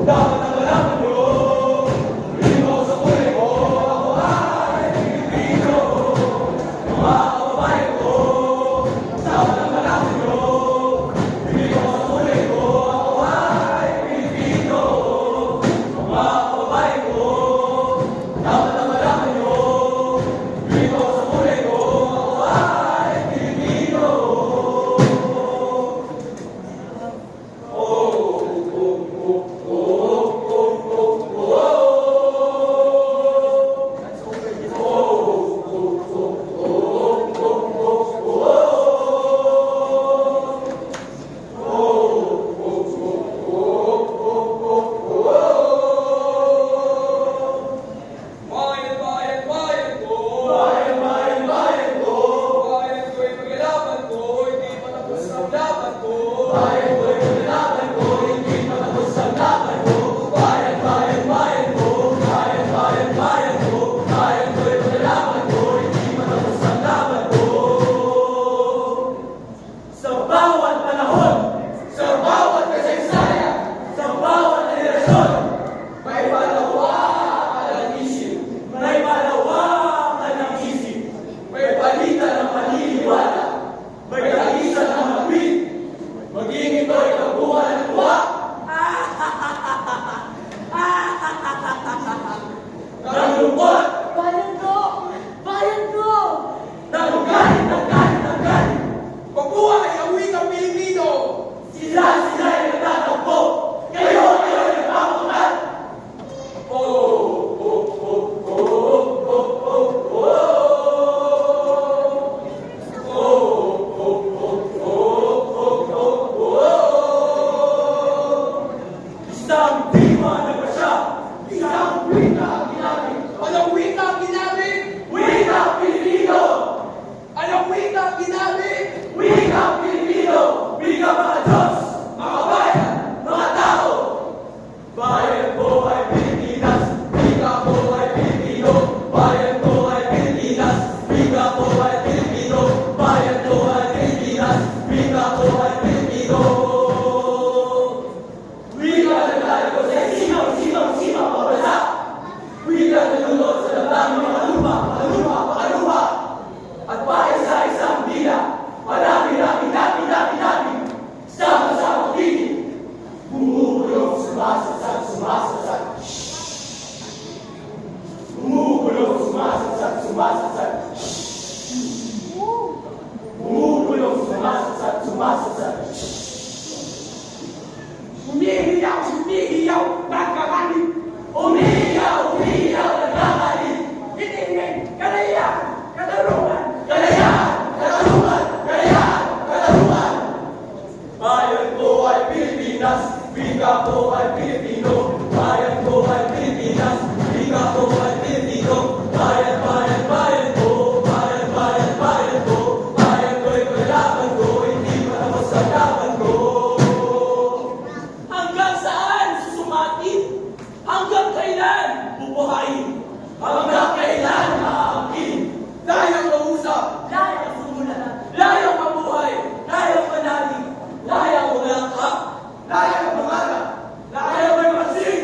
Dapat na malaman nyo, Pilipino sa kulay ko, ako ay Pilipino. Mga kababayan ko, dapat na malaman nyo, Pilipino sa kulay ko, ako ay Pilipino. Mga kababayan ko, dapat na malaman nyo, Pilipino sa kulay ko, ako ay Pilipino. Layang mangarap, layang magmasig.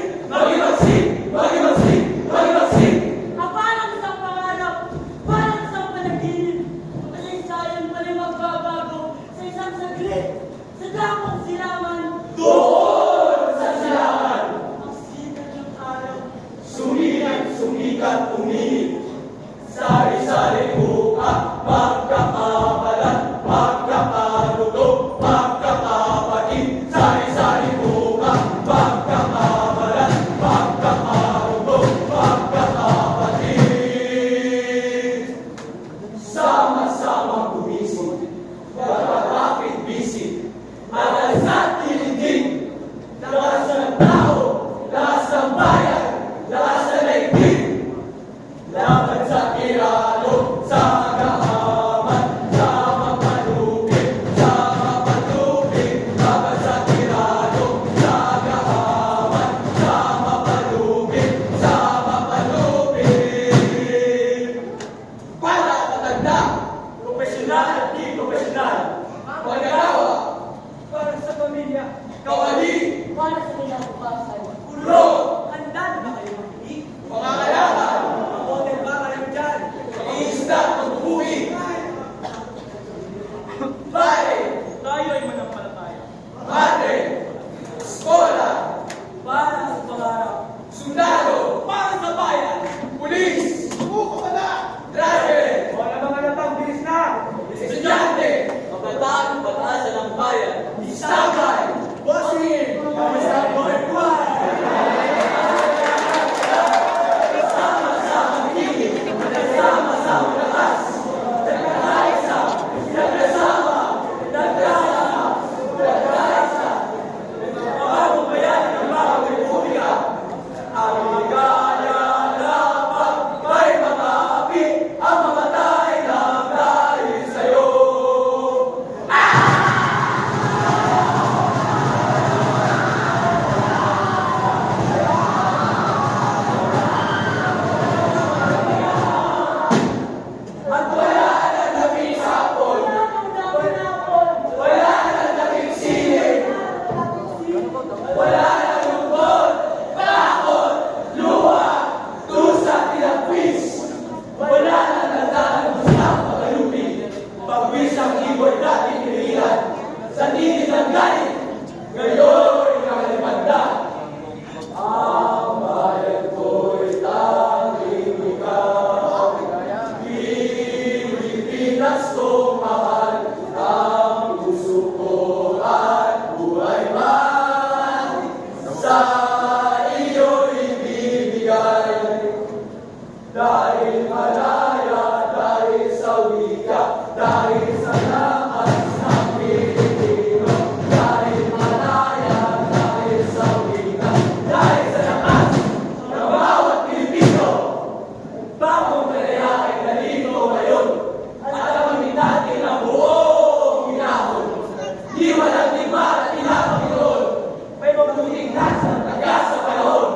Inasang tagas sa panahon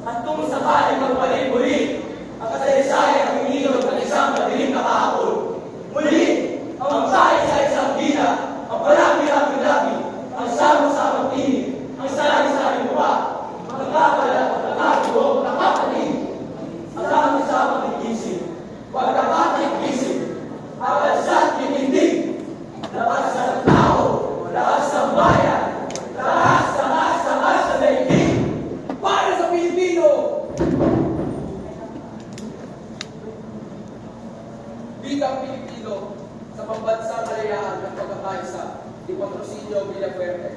at kung sakaling magpalit muli ang kasaysayan ng inilog ng isang madilim na kahapon. Muli, ang tayo sa isang gila, ang palagi-lagi-lagi, ang samang-samang tinig, ang sarang-sarang mukha, magkakalat at nakatuwag na kapatid, ang samang-samang igisip, pagkakatid-isip, ang alsat tinindig, lakas ng tao, lakas ng bayan, lakas sa daigdig, para sa Pilipino! Bilang Pilipino sa pambansang kalayaan ng pagkakaisa ni Patrocinio Villafuerte.